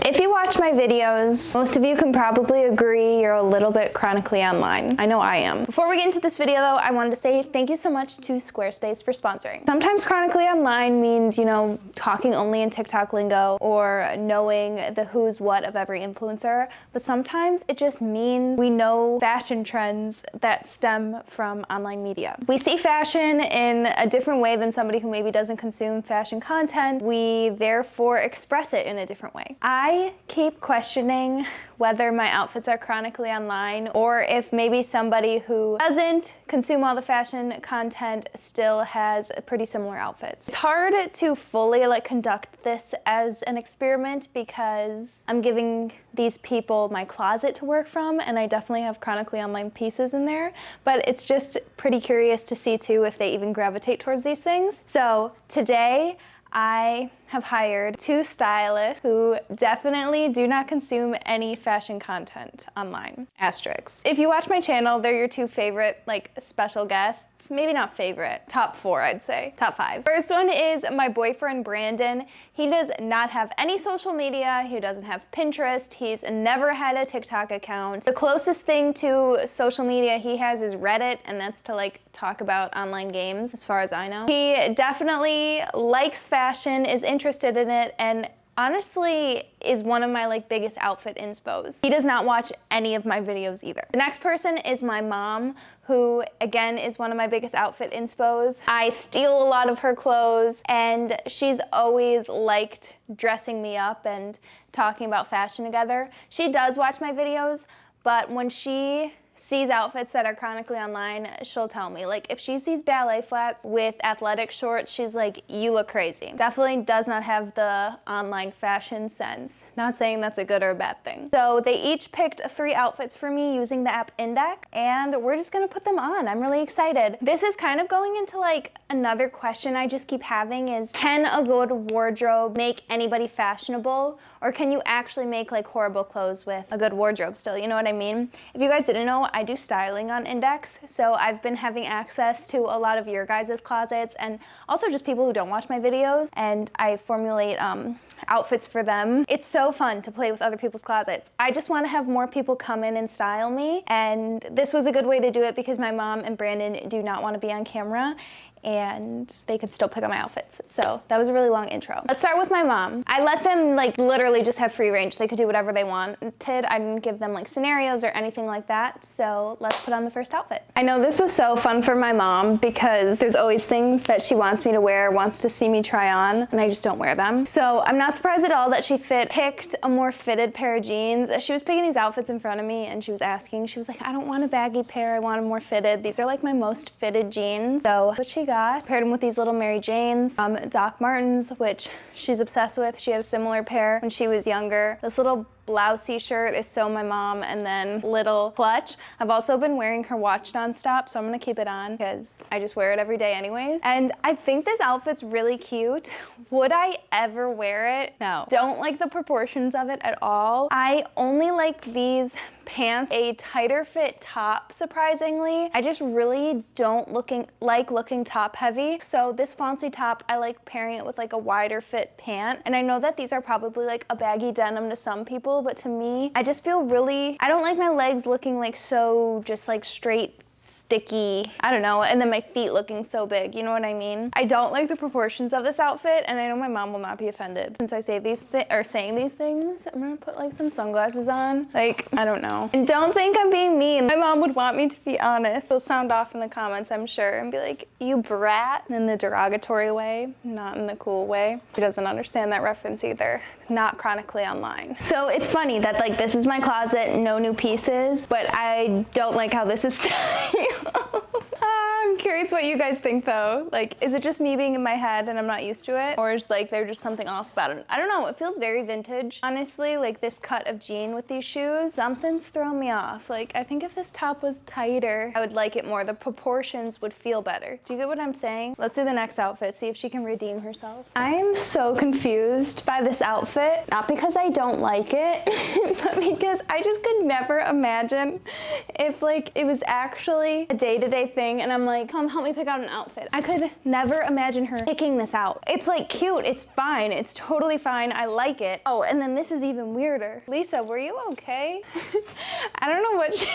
If you watch my videos, most of you can probably agree you're a little bit chronically online. I know I am. Before we get into this video though, I wanted to say thank you so much to Squarespace for sponsoring. Sometimes chronically online means, talking only in TikTok lingo or knowing the who's what of every influencer, but sometimes it just means we know fashion trends that stem from online media. We see fashion in a different way than somebody who maybe doesn't consume fashion content. We therefore express it in a different way. I keep questioning whether my outfits are chronically online or if maybe somebody who doesn't consume all the fashion content still has pretty similar outfits. It's hard to fully conduct this as an experiment because I'm giving these people my closet to work from, and I definitely have chronically online pieces in there, but it's just pretty curious to see too if they even gravitate towards these things. So today I have hired 2 stylists who definitely do not consume any fashion content online. Asterisks. If you watch my channel, they're your 2 favorite special guests. Maybe not favorite, top 4 I'd say, top 5. First one is my boyfriend Brandon. He does not have any social media, he doesn't have Pinterest, he's never had a TikTok account. The closest thing to social media he has is Reddit, and that's to talk about online games as far as I know. He definitely likes fashion, is interested in it, and honestly is one of my biggest outfit inspos. He does not watch any of my videos either. The next person is my mom, who again is one of my biggest outfit inspos. I steal a lot of her clothes, and she's always liked dressing me up and talking about fashion together. She does watch my videos, but when she sees outfits that are chronically online, she'll tell me. If she sees ballet flats with athletic shorts, she's like, you look crazy. Definitely does not have the online fashion sense. Not saying that's a good or a bad thing. So they each picked 3 outfits for me using the app Index, and we're just gonna put them on. I'm really excited. This is kind of going into another question I just keep having is, can a good wardrobe make anybody fashionable, or can you actually make horrible clothes with a good wardrobe still? You know what I mean? If you guys didn't know, I do styling on Index, so I've been having access to a lot of your guys' closets and also just people who don't watch my videos, and I formulate outfits for them. It's so fun to play with other people's closets. I just want to have more people come in and style me, and this was a good way to do it because my mom and Brandon do not want to be on camera, and they could still pick out my outfits. So that was a really long intro. Let's start with my mom. I let them literally just have free range. They could do whatever they wanted. I didn't give them scenarios or anything like that. So let's put on the first outfit. I know this was so fun for my mom because there's always things that she wants me to wear, wants to see me try on, and I just don't wear them. So I'm not surprised at all that she picked a more fitted pair of jeans. She was picking these outfits in front of me and she was asking, she was like, I don't want a baggy pair, I want a more fitted. These are my most fitted jeans. So what she got, paired them with these little Mary Janes, Doc Martens, which she's obsessed with. She had a similar pair when she was younger. This little blousey shirt is so my mom, and then little clutch. I've also been wearing her watch nonstop, so I'm gonna keep it on because I just wear it every day anyways. And I think this outfit's really cute. Would I ever wear it? No. Don't like the proportions of it at all. I only like these pants, a tighter fit top, surprisingly. I just really don't like looking top heavy. So this fancy top, I like pairing it with a wider fit pant. And I know that these are probably a baggy denim to some people, but to me, I just feel I don't like my legs looking so just straight sticky, I don't know, and then my feet looking so big, you know what I mean? I don't like the proportions of this outfit, and I know my mom will not be offended. Since I say saying these things, I'm gonna put some sunglasses on. I don't know. And don't think I'm being mean. My mom would want me to be honest. She'll sound off in the comments, I'm sure, and be like, you brat, in the derogatory way, not in the cool way. She doesn't understand that reference either. Not chronically online. So it's funny that this is my closet, no new pieces, but I don't like how this is styled. I'm curious what you guys think though. Is it just me being in my head and I'm not used to it? Or is there's just something off about it? I don't know, it feels very vintage. Honestly, this cut of jean with these shoes, something's thrown me off. I think if this top was tighter, I would like it more. The proportions would feel better. Do you get what I'm saying? Let's do the next outfit, see if she can redeem herself. I am so confused by this outfit. Not because I don't like it, but because I just could never imagine if it was actually a day-to-day thing and I'm like, come help me pick out an outfit. I could never imagine her picking this out. It's like cute, it's fine, it's totally fine, I like it. Oh, and then this is even weirder. Lisa, were you okay? I don't know what she,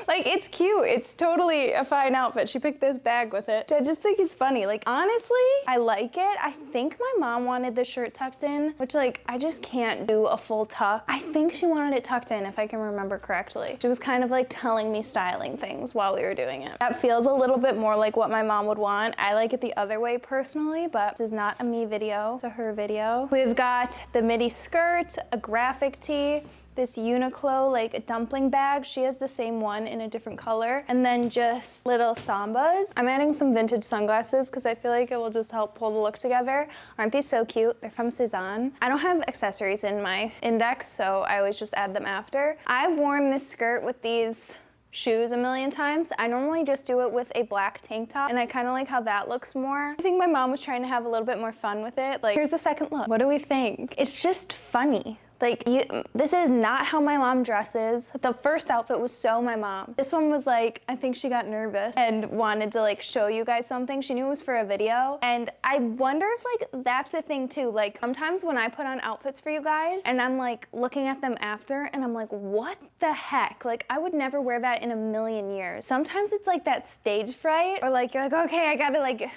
like, it's cute, it's totally a fine outfit. She picked this bag with it. I just think it's funny. Like, honestly, I like it. I think my mom wanted the shirt tucked in, which like, I just can't do a full tuck. I think she wanted it tucked in, if I can remember correctly. She was kind of like telling me styling things while we were doing it. That feels a little bit more like what my mom would want. I like it the other way personally, but this is not a me video, it's a her video. We've got the midi skirt, a graphic tee, this Uniqlo like a dumpling bag. She has the same one in a different color. And then just little sambas. I'm adding some vintage sunglasses because I feel like it will just help pull the look together. Aren't these so cute? They're from Cezanne. I don't have accessories in my index, so I always just add them after. I've worn this skirt with these shoes a million times. I normally just do it with a black tank top, and I kind of like how that looks more. I think my mom was trying to have a little bit more fun with it. Like, here's the second look. What do we think? It's just funny. Like, this is not how my mom dresses. The first outfit was so my mom. This one was like, I think she got nervous and wanted to like show you guys something. She knew it was for a video. And I wonder if like that's a thing too. Like sometimes when I put on outfits for you guys and I'm like looking at them after and I'm like, what the heck? Like I would never wear that in a million years. Sometimes it's like that stage fright, or like you're like, okay, I gotta like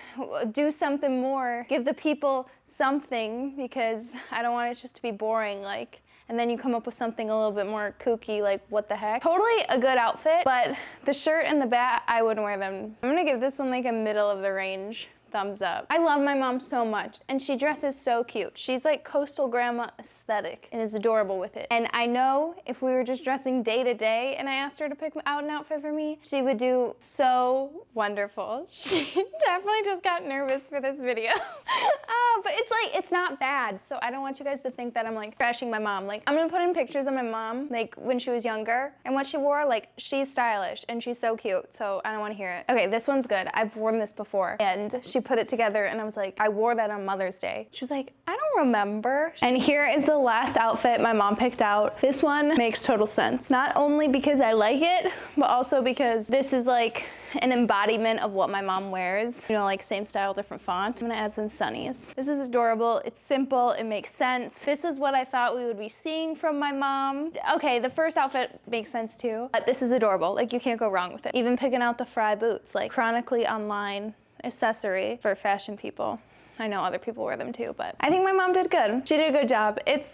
do something more, give the people something, because I don't want it just to be boring. Like, and then you come up with something a little bit more kooky, like what the heck. Totally a good outfit, but the shirt and the bat, I wouldn't wear them. I'm gonna give this one like a middle of the range thumbs up. I love my mom so much, and she dresses so cute. She's like coastal grandma aesthetic and is adorable with it. And I know if we were just dressing day to day and I asked her to pick out an outfit for me, she would do so wonderful. She definitely just got nervous for this video. But it's like, it's not bad. So I don't want you guys to think that I'm like trashing my mom. Like I'm gonna put in pictures of my mom, like when she was younger and what she wore. Like she's stylish and she's so cute. So I don't wanna hear it. Okay, this one's good. I've worn this before, and she put it together and I was like, I wore that on Mother's Day. She was like, I don't remember. And here is the last outfit my mom picked out. This one makes total sense. Not only because I like it, but also because this is like an embodiment of what my mom wears. You know, like same style, different font. I'm gonna add some sunnies. This is adorable. It's simple, it makes sense. This is what I thought we would be seeing from my mom. Okay, the first outfit makes sense too, but this is adorable. Like you can't go wrong with it. Even picking out the Fry boots, like chronically online accessory for fashion people. I know other people wear them too, but I think my mom did good. She did a good job. It's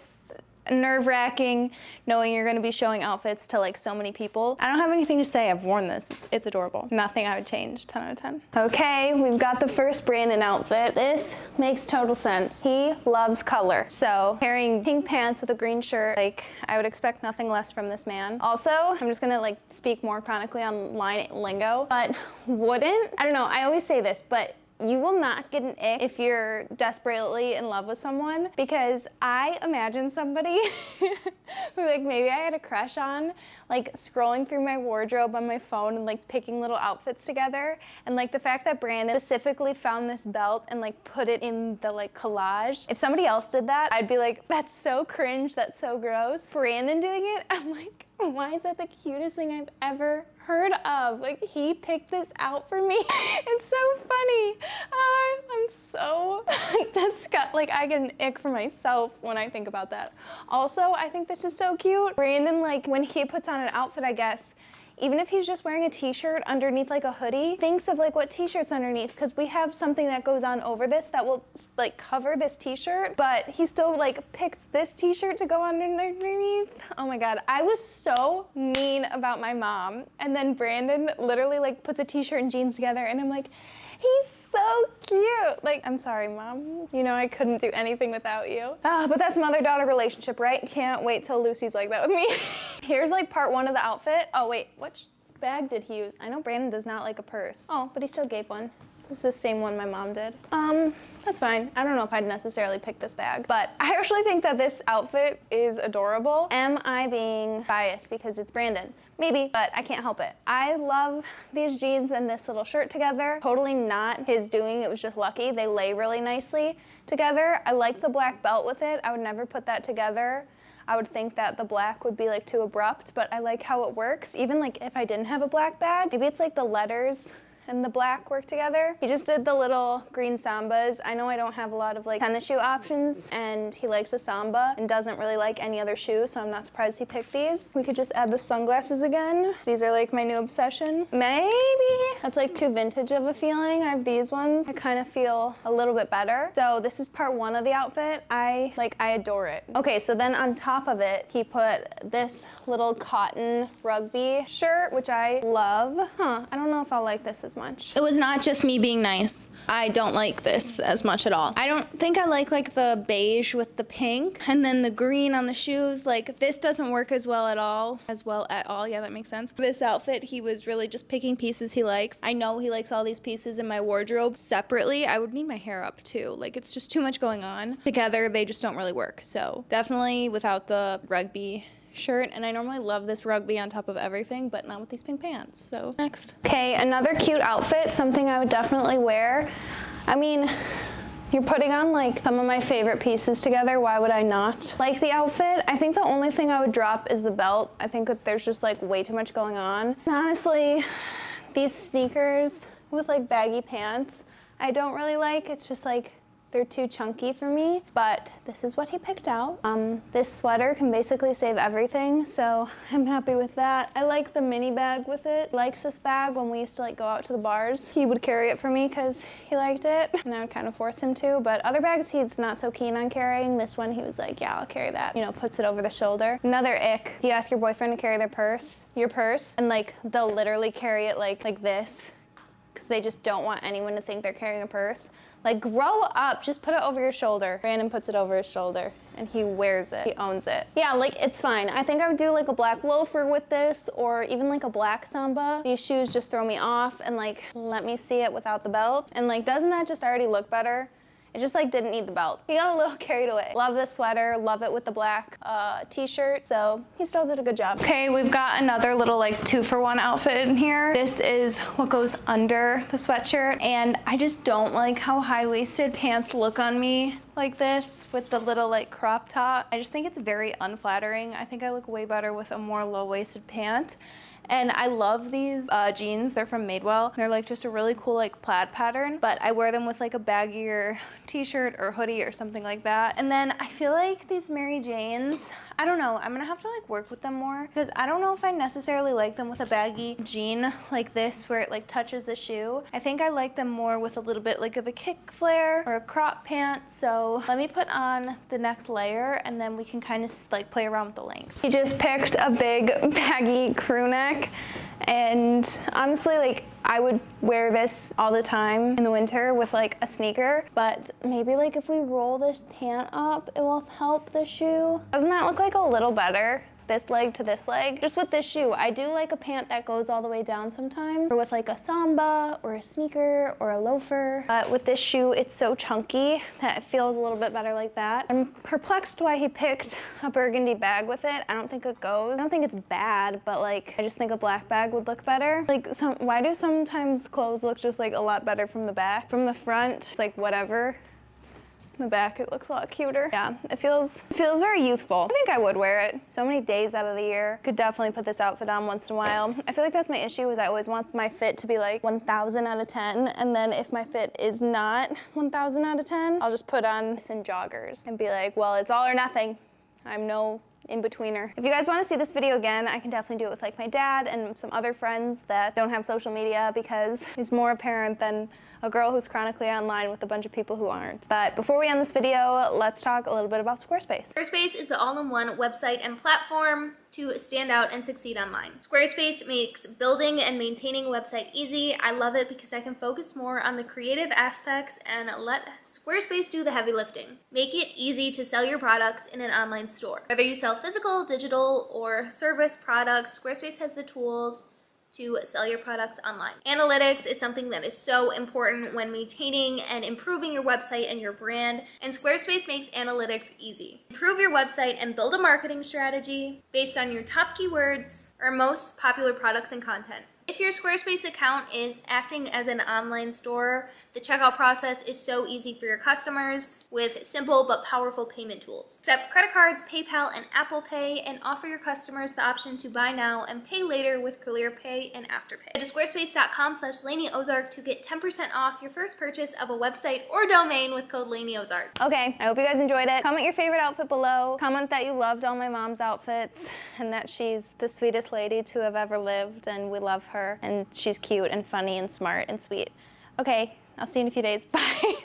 nerve-wracking knowing you're gonna be showing outfits to like so many people. I don't have anything to say. I've worn this. It's adorable. Nothing I would change. 10 out of 10. Okay, we've got the first Brandon outfit. This makes total sense. He loves color. So pairing pink pants with a green shirt, like I would expect nothing less from this man. Also, I'm just gonna like speak more chronically online lingo, but I don't know, I always say this, but you will not get an ick if you're desperately in love with someone, because I imagine somebody who like maybe I had a crush on, like scrolling through my wardrobe on my phone and like picking little outfits together. And like the fact that Brandon specifically found this belt and like put it in the like collage. If somebody else did that, I'd be like, that's so cringe, that's so gross. Brandon doing it, I'm like, why is that the cutest thing I've ever heard of? Like he picked this out for me. It's so funny. I'm so disgusted. Like I get an ick for myself when I think about that. Also, I think this is so cute. Brandon, like when he puts on an outfit, I guess, even if he's just wearing a t-shirt underneath like a hoodie, thinks of like what t-shirt's underneath, because we have something that goes on over this that will like cover this t-shirt, but he still like picked this t-shirt to go on underneath. Oh my God, I was so mean about my mom. And then Brandon literally like puts a t-shirt and jeans together and I'm like, he's so cute. Like, I'm sorry, Mom. You know I couldn't do anything without you. But that's mother-daughter relationship, right? Can't wait till Lucy's like that with me. Here's like part one of the outfit. Oh wait, which bag did he use? I know Brandon does not like a purse. Oh, but he still gave one. It was the same one my mom did. That's fine. I don't know if I'd necessarily pick this bag, but I actually think that this outfit is adorable. Am I being biased because it's Brandon? Maybe, but I can't help it. I love these jeans and this little shirt together. Totally not his doing, it was just lucky. They lay really nicely together. I like the black belt with it. I would never put that together. I would think that the black would be like too abrupt, but I like how it works. Even like if I didn't have a black bag, maybe it's like the letters and the black work together. He just did the little green Sambas. I know I don't have a lot of like tennis shoe options, and he likes a Samba and doesn't really like any other shoe, so I'm not surprised he picked these. We could just add the sunglasses again. These are like my new obsession. Maybe that's like too vintage of a feeling. I have these ones. I kind of feel a little bit better. So this is part one of the outfit. I adore it. Okay, so then on top of it, he put this little cotton rugby shirt, which I love. I don't know if I'll like this as much. It was not just me being nice. I don't like this as much at all. I don't think I like the beige with the pink and then the green on the shoes. Like this doesn't work as well at all. Yeah, that makes sense. This outfit, he was really just picking pieces he likes. I know he likes all these pieces in my wardrobe separately. I would need my hair up too. Like it's just too much going on. Together, they just don't really work. So definitely without the rugby shirt, and I normally love this rugby on top of everything, but not with these pink pants. So next. Okay, another cute outfit, something I would definitely wear. I mean, you're putting on like some of my favorite pieces together. Why would I not like the outfit? I think the only thing I would drop is the belt. I think that there's just like way too much going on. And honestly, these sneakers with like baggy pants, I don't really like. It's just like, they're too chunky for me, but this is what he picked out. This sweater can basically save everything, so I'm happy with that. I like the mini bag with it. He likes this bag. When we used to like go out to the bars, he would carry it for me because he liked it, and I would kind of force him to, but other bags he's not so keen on carrying. This one he was like, yeah, I'll carry that. You know, puts it over the shoulder. Another ick, if you ask your boyfriend to carry your purse, and like they'll literally carry it like this, because they just don't want anyone to think they're carrying a purse. Like, grow up, just put it over your shoulder. Brandon puts it over his shoulder and he wears it, he owns it. Yeah, like it's fine. I think I would do like a black loafer with this, or even like a black Samba. These shoes just throw me off, and like, let me see it without the belt. And like, doesn't that just already look better? It just like didn't need the belt. He got a little carried away. Love this sweater, love it with the black t-shirt, so he still did a good job. Okay, we've got another little like 2-for-1 outfit in here. This is what goes under the sweatshirt, and I just don't like how high-waisted pants look on me like this with the little like crop top. I just think it's very unflattering. I think I look way better with a more low-waisted pant. And I love these jeans. They're from Madewell. They're like just a really cool like plaid pattern, but I wear them with like a baggier t-shirt or hoodie or something like that. And then I feel like these Mary Janes, I don't know, I'm gonna have to like work with them more, because I don't know if I necessarily like them with a baggy jean like this where it like touches the shoe. I think I like them more with a little bit like of a kick flare or a crop pant. So let me put on the next layer and then we can kind of like play around with the length. He just picked a big baggy crew neck, and honestly, like I would wear this all the time in the winter with like a sneaker, but maybe like if we roll this pant up, it will help the shoe. Doesn't that look like a little better? This leg to this leg. Just with this shoe, I do like a pant that goes all the way down sometimes, or with like a Samba or a sneaker or a loafer. But with this shoe, it's so chunky that it feels a little bit better like that. I'm perplexed why he picked a burgundy bag with it. I don't think it goes. I don't think it's bad, but like, I just think a black bag would look better. Like, why do sometimes clothes look just like a lot better from the back? From the front, it's like whatever. The back, it looks a lot cuter. Yeah, it feels very youthful. I think I would wear it so many days out of the year. Could definitely put this outfit on once in a while. I feel like that's my issue, is I always want my fit to be like 1,000 out of 10. And then if my fit is not 1,000 out of 10, I'll just put on some joggers and be like, well, it's all or nothing. I'm no in-betweener. If you guys want to see this video again, I can definitely do it with like my dad and some other friends that don't have social media, because it's more apparent than a girl who's chronically online with a bunch of people who aren't. But before we end this video, let's talk a little bit about Squarespace. Squarespace is the all-in-one website and platform to stand out and succeed online. Squarespace makes building and maintaining a website easy. I love it because I can focus more on the creative aspects and let Squarespace do the heavy lifting. Make it easy to sell your products in an online store. Whether you sell physical, digital, or service products, Squarespace has the tools to sell your products online. Analytics is something that is so important when maintaining and improving your website and your brand, and Squarespace makes analytics easy. Improve your website and build a marketing strategy based on your top keywords or most popular products and content. If your Squarespace account is acting as an online store, the checkout process is so easy for your customers with simple but powerful payment tools. Accept credit cards, PayPal, and Apple Pay, and offer your customers the option to buy now and pay later with ClearPay and Afterpay. Head to squarespace.com/LaineyOzark to get 10% off your first purchase of a website or domain with code LaineyOzark. Okay, I hope you guys enjoyed it. Comment your favorite outfit below. Comment that you loved all my mom's outfits and that she's the sweetest lady to have ever lived, and we love her, and she's cute and funny and smart and sweet. Okay, I'll see you in a few days. Bye.